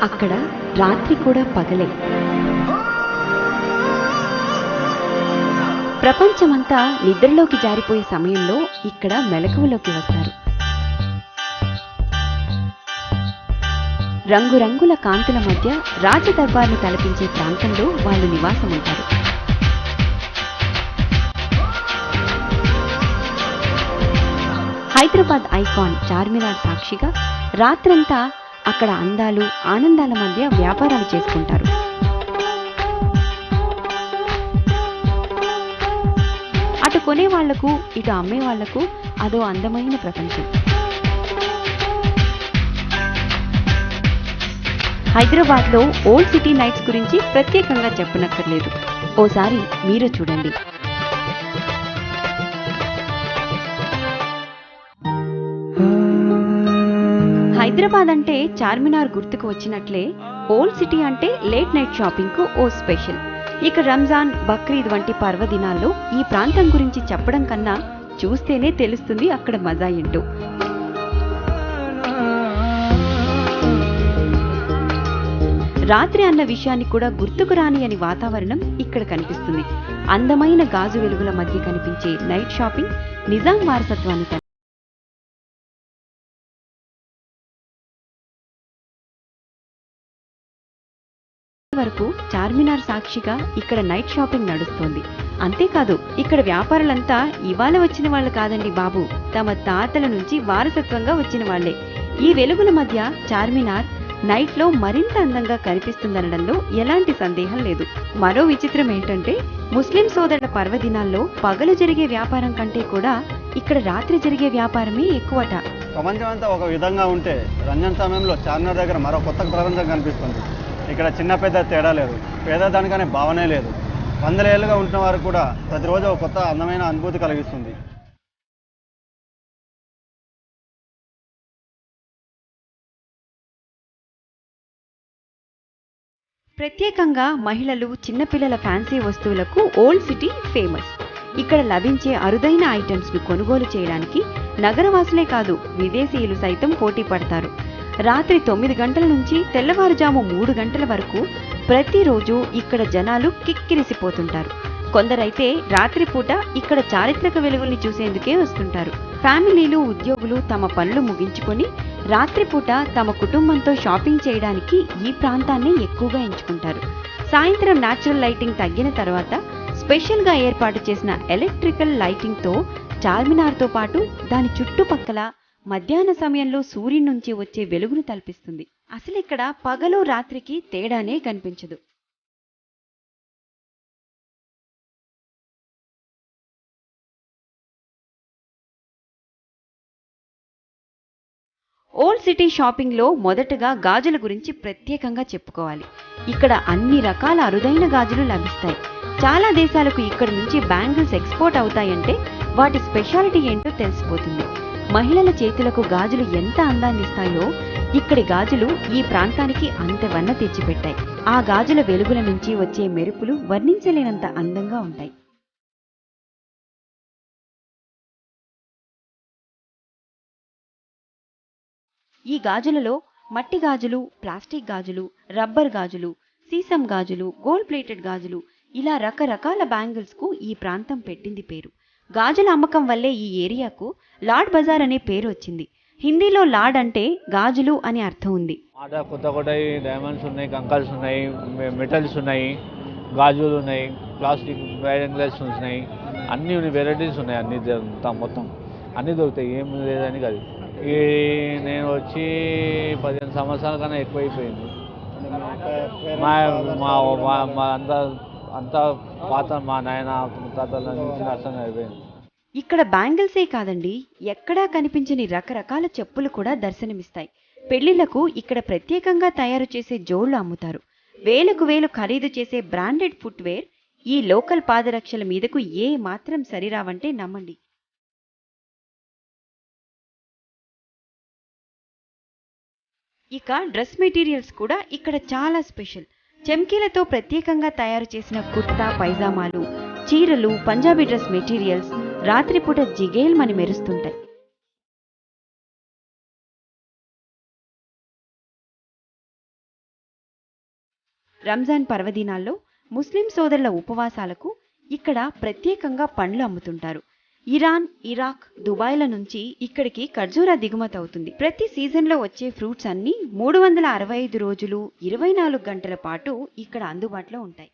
అక్కడ రాత్రి కూడా పగలే. ప్రపంచమంతా నిద్రలోకి జారిపోయే సమయంలో ఇక్కడ మెలకువలోకి వస్తారు. రంగురంగుల కాంతుల మధ్య రాజదర్బార్ను తలపించే ప్రాంతంలో వాళ్ళు నివాసం ఉంటారు. హైదరాబాద్ ఐకాన్ చార్మినార్ సాక్షిగా రాత్రంతా అక్కడ అందాలు ఆనందాల మధ్య వ్యాపారాలు చేసుకుంటారు. అటు కొనే వాళ్లకు ఇటు అమ్మే వాళ్లకు అదో అందమైన ప్రపంచం. హైదరాబాద్లో ఓల్డ్ సిటీ నైట్స్ గురించి ప్రత్యేకంగా చెప్పనక్కర్లేదు, ఓసారి మీరు చూడండి. హైదరాబాద్ అంటే చార్మినార్ గుర్తుకు వచ్చినట్లే ఓల్డ్ సిటీ అంటే లేట్ నైట్ షాపింగ్ కు ఓ స్పెషల్. ఇక రంజాన్, బక్రీద్ వంటి పర్వదినాల్లో ఈ ప్రాంతం గురించి చెప్పడం కన్నా చూస్తేనే తెలుస్తుంది అక్కడ మజా ఏంటో. రాత్రి అన్న విషయాన్ని కూడా గుర్తుకు రాని అని వాతావరణం ఇక్కడ కనిపిస్తుంది. అందమైన గాజు వెలుగుల మధ్య కనిపించే నైట్ షాపింగ్ నిజాం వారసత్వాన్ని వరకు చార్మినార్ సాక్షిగా ఇక్కడ నైట్ షాపింగ్ నడుస్తోంది. అంతేకాదు ఇక్కడ వ్యాపారులంతా ఇవాళ వచ్చిన వాళ్ళు కాదండి బాబు, తమ తాతల నుంచి వారసత్వంగా వచ్చిన వాళ్లే. ఈ వెలుగుల మధ్య చార్మినార్ నైట్ లో మరింత అందంగా కనిపిస్తుందనడంలో ఎలాంటి సందేహం లేదు. మరో విచిత్రం ఏంటంటే ముస్లిం సోదరుల పర్వదినాల్లో పగలు జరిగే వ్యాపారం కంటే కూడా ఇక్కడ రాత్రి జరిగే వ్యాపారమే ఎక్కువట. ప్రపంచం అంతా ఒక విధంగా ఉంటే రంజాన్ సమయంలో చార్మినార్ దగ్గర మరో కొత్త ప్రపంచం కనిపిస్తుంది. ఇక్కడ చిన్న పెద్ద తేడా లేదు, పేదదానికనే భావనే లేదు. వందల ఏళ్ళుగా ఉంటున్న వారు కూడా ప్రతిరోజు ఒక కొత్త అందమైన అనుభూతి కలిగిస్తుంది. ప్రత్యేకంగా మహిళలు, చిన్నపిల్లల ఫ్యాన్సీ వస్తువులకు ఓల్డ్ సిటీ ఫేమస్. ఇక్కడ లభించే అరుదైన ఐటమ్స్ ను కొనుగోలు చేయడానికి నగరవాసులే కాదు విదేశీయులు సైతం పోటీ పడతారు. రాత్రి 9 గంటల నుంచి తెల్లవారుజాము 3 గంటల వరకు ప్రతిరోజు ఇక్కడ జనాలు కిక్కిరిసిపోతుంటారు. కొందరైతే రాత్రిపూట ఇక్కడ చారిత్రక వెలుగుల్ని చూసేందుకే వస్తుంటారు. ఫ్యామిలీలు, ఉద్యోగులు తమ పనులు ముగించుకొని రాత్రిపూట తమ కుటుంబంతో షాపింగ్ చేయడానికి ఈ ప్రాంతాన్ని ఎక్కువగా ఎంచుకుంటారు. సాయంత్రం న్యాచురల్ లైటింగ్ తగ్గిన తర్వాత స్పెషల్గా ఏర్పాటు చేసిన ఎలక్ట్రికల్ లైటింగ్తో చార్మినార్తో పాటు దాని చుట్టుపక్కల మధ్యాహ్న సమయంలో సూర్యుడి నుంచి వచ్చే వెలుగును తలపిస్తుంది. అసలు ఇక్కడ పగలు రాత్రికి తేడానే కనిపించదు. ఓల్డ్ సిటీ షాపింగ్ లో మొదటగా గాజుల గురించి ప్రత్యేకంగా చెప్పుకోవాలి. ఇక్కడ అన్ని రకాల అరుదైన గాజులు లభిస్తాయి. చాలా దేశాలకు ఇక్కడ నుంచి బ్యాంగిల్స్ ఎక్స్పోర్ట్ అవుతాయంటే వాటి స్పెషాలిటీ ఏంటో తెలిసిపోతుంది. మహిళల చేతులకు గాజులు ఎంత అందాన్ని ఇస్తాయో ఇక్కడి గాజులు ఈ ప్రాంతానికి అంత వన్న తెచ్చిపెట్టాయి. ఆ గాజుల వెలుగుల నుంచి వచ్చే మెరుపులు వర్ణించలేనంత అందంగా ఉంటాయి. ఈ గాజులలో మట్టి గాజులు, ప్లాస్టిక్ గాజులు, రబ్బర్ గాజులు, సీసం గాజులు, గోల్డ్ ప్లేటెడ్ గాజులు ఇలా రకరకాల బ్యాంగిల్స్ కు ఈ ప్రాంతం పెట్టింది పేరు. గాజుల అమ్మకం వల్లే ఈ ఏరియాకు లాడ్ బజార్ అనే పేరు వచ్చింది. హిందీలో లాడ్ అంటే గాజులు అని అర్థం ఉంది. కొత్త కొత్త డైమండ్స్ ఉన్నాయి, కంకల్స్ ఉన్నాయి, మెటల్స్ ఉన్నాయి, గాజులు ఉన్నాయి, ప్లాస్టిక్ బ్యాంగిల్స్ ఉన్నాయి, అన్ని వెరైటీస్ ఉన్నాయి. అన్ని మొత్తం అన్నీ దొరుకుతాయి, ఏం లేదని కాదు. ఈ నేను వచ్చి 15 సంవత్సరాల కన్నా ఎక్కువైపోయింది. మా అంతా పాత మా నాయన తాతల నుంచి నష్టం అయిపోయింది. ఇక్కడ బ్యాంగిల్సే కాదండి, ఎక్కడా కనిపించని రకరకాల చెప్పులు కూడా దర్శనమిస్తాయి. పెళ్లిళ్లకు ఇక్కడ ప్రత్యేకంగా తయారు చేసే జోళ్లు అమ్ముతారు. వేలకు వేలు ఖరీదు చేసే బ్రాండెడ్ ఫుట్వేర్ ఈ లోకల్ పాదరక్షల మీదకు ఏ మాత్రం సరిరావంటే నమ్మండి. ఇక డ్రెస్ మెటీరియల్స్ కూడా ఇక్కడ చాలా స్పెషల్. చెమ్కీలతో ప్రత్యేకంగా తయారు చేసిన కుర్తా, పైజామాలు, చీరలు, పంజాబీ డ్రెస్ మెటీరియల్స్ రాత్రిపూట జిగేల్మని మెరుస్తుంటాయి. రంజాన్ పర్వదినాల్లో ముస్లిం సోదరుల ఉపవాసాలకు ఇక్కడ ప్రత్యేకంగా పండ్లు అమ్ముతుంటారు. ఇరాన్, ఇరాక్, దుబాయ్ల నుంచి ఇక్కడికి ఖర్జూరా దిగుమతి అవుతుంది. ప్రతి సీజన్లో వచ్చే ఫ్రూట్స్ అన్నీ 365 రోజులు 24 గంటల పాటు ఇక్కడ అందుబాటులో ఉంటాయి.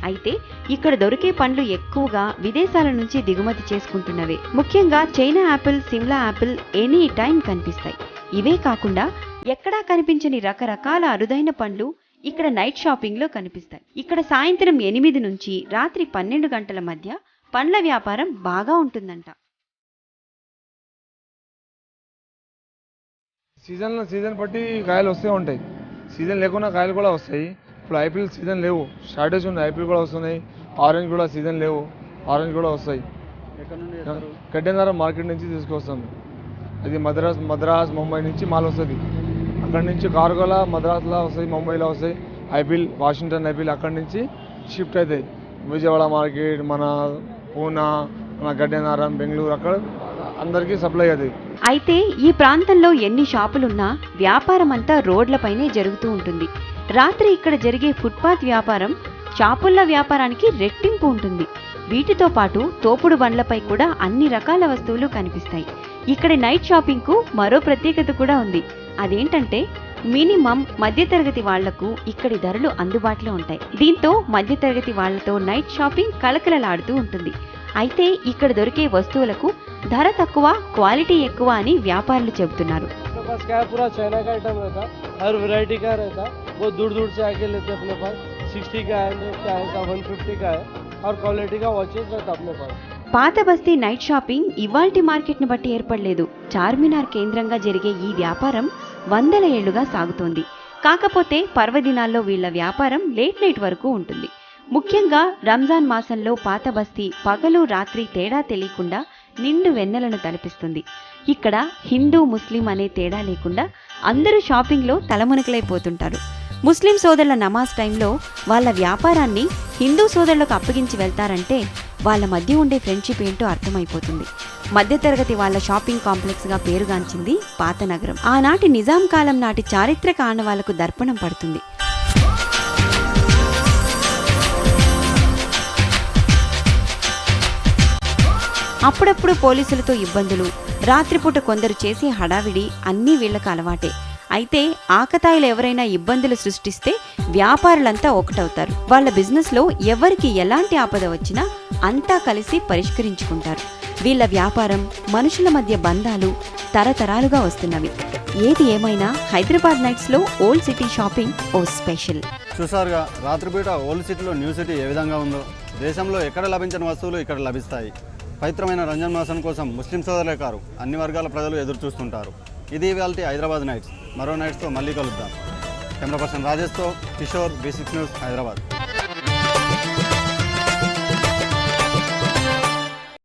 అయితే ఇక్కడ దొరికే పండ్లు ఎక్కువగా విదేశాల నుంచి దిగుమతి చేసుకుంటున్నవే. ముఖ్యంగా China apple, Shimla apple any time కనిపిస్తాయి. ఇవే కాకుండా ఎక్కడా కనిపించని రకరకాల అరుదైన పండ్లు ఇక్కడ నైట్ షాపింగ్లో కనిపిస్తాయి. ఇక్కడ సాయంత్రం 8 నుంచి రాత్రి 12 గంటల మధ్య పండ్ల వ్యాపారం బాగా ఉంటుందంట. సీజన్ బట్టి కాయలు వస్తూ ఉంటాయి. సీజన్ లేకుండా కాయలు కూడా వస్తాయి. ఇప్పుడు ఐపీఎల్ సీజన్ లేవు, షార్టేజ్ ఉంది. ఐపీఎల్ కూడా వస్తున్నాయి. ఆరెంజ్ కూడా సీజన్ లేవు, ఆరెంజ్ కూడా వస్తాయి. గడ్డెనారం మార్కెట్ నుంచి తీసుకొస్తాము. అది మద్రాస్ ముంబై నుంచి మాల్ వస్తుంది. అక్కడి నుంచి కార్గోలా మద్రాస్లో వస్తాయి, ముంబైలో వస్తాయి. ఐపీఎల్ వాషింగ్టన్ ఐపీఎల్ అక్కడి నుంచి షిఫ్ట్ అవుతాయి. విజయవాడ మార్కెట్, మన పూనా, మన గడ్డెనారం, బెంగళూరు అక్కడ అందరికీ సప్లై అవుతాయి. అయితే ఈ ప్రాంతంలో ఎన్ని షాపులున్నా వ్యాపారం అంతా రోడ్లపైనే జరుగుతూ ఉంటుంది. రాత్రి ఇక్కడ జరిగే ఫుట్పాత్ వ్యాపారం షాపుల్ల వ్యాపారానికి రెట్టింపు ఉంటుంది. వీటితో పాటు తోపుడు బండ్లపై కూడా అన్ని రకాల వస్తువులు కనిపిస్తాయి. ఇక్కడ నైట్ షాపింగ్కు మరో ప్రత్యేకత కూడా ఉంది. అదేంటంటే మినిమం మధ్యతరగతి వాళ్లకు ఇక్కడి ధరలు అందుబాటులో ఉంటాయి. దీంతో మధ్యతరగతి వాళ్లతో నైట్ షాపింగ్ కలకలలాడుతూ ఉంటుంది. అయితే ఇక్కడ దొరికే వస్తువులకు ధర తక్కువ, క్వాలిటీ ఎక్కువ అని వ్యాపారులు చెబుతున్నారు. पूरा चाइना का आइटम रहता, हर वैरायटी का रहता. वो दूर दूर से आके लेते अपने पास. 60 का है, 100 का है, 150 का है और क्वालिटी का वॉचेस रहता अपने पास. పాత బస్తీ నైట్ షాపింగ్ ఇవాల్టి మార్కెట్ను బట్టి ఏర్పడలేదు. చార్మినార్ కేంద్రంగా జరిగే ఈ వ్యాపారం 100 ఏళ్లుగా సాగుతోంది. కాకపోతే పర్వదినాల్లో వీళ్ల వ్యాపారం లేట్ నైట్ వరకు ఉంటుంది. ముఖ్యంగా రంజాన్ మాసంలో పాత బస్తీ పగలు రాత్రి తేడా తెలియకుండా నిండు వెన్నెలను తలపిస్తుంది. ఇక్కడ హిందూ ముస్లిం అనే తేడా లేకుండా అందరూ షాపింగ్లో తలమునకలైపోతుంటారు. ముస్లిం సోదరుల నమాజ్ టైంలో వాళ్ళ వ్యాపారాన్ని హిందూ సోదరులకు అప్పగించి వెళ్తారంటే వాళ్ళ మధ్య ఉండే ఫ్రెండ్షిప్ ఏంటో అర్థమైపోతుంది. మధ్యతరగతి వాళ్ళ షాపింగ్ కాంప్లెక్స్గా పేరుగాంచింది పాత నగరం. ఆనాటి నిజాం కాలం నాటి చారిత్రక ఆనవాళ్లకు దర్పణం పడుతుంది. అప్పుడప్పుడు పోలీసులతో ఇబ్బందులు, రాత్రిపూట కొందరు చేసే హడావిడి అన్నీ వీళ్లకు అలవాటే. అయితే ఆకతాయిలు ఎవరైనా ఇబ్బందులు సృష్టిస్తే వ్యాపారులంతా ఒకటవుతారు. వాళ్ళ బిజినెస్లో ఎవరికి ఎలాంటి ఆపద వచ్చినా అంతా కలిసి పరిష్కరించుకుంటారు. వీళ్ళ వ్యాపారం, మనుషుల మధ్య బంధాలు తరతరాలుగా వస్తున్నవి. ఏది ఏమైనా హైదరాబాద్ నైట్స్లో ఓల్డ్ సిటీ షాపింగ్ ఓ స్పెషల్. చూసారుగా రాత్రిపూట ఓల్డ్ సిటీలో న్యూ సిటీ ఏ విధంగా ఉందో. దేశంలో ఎక్కడ లభించిన వస్తువులు ఇక్కడ లభిస్తాయి. పవిత్రమైన రంజాన్ మాసం కోసం ముస్లిం సోదరులే కాదు అన్ని వర్గాల ప్రజలు ఎదురు చూస్తుంటారు. ఇది ఇవాల్టి హైదరాబాద్ నైట్స్. మరో నైట్స్తో మళ్ళీ కలుద్దాం. కెమెరా పర్సన్ రాజేష్తో కిషోర్, B6 న్యూస్, హైదరాబాద్.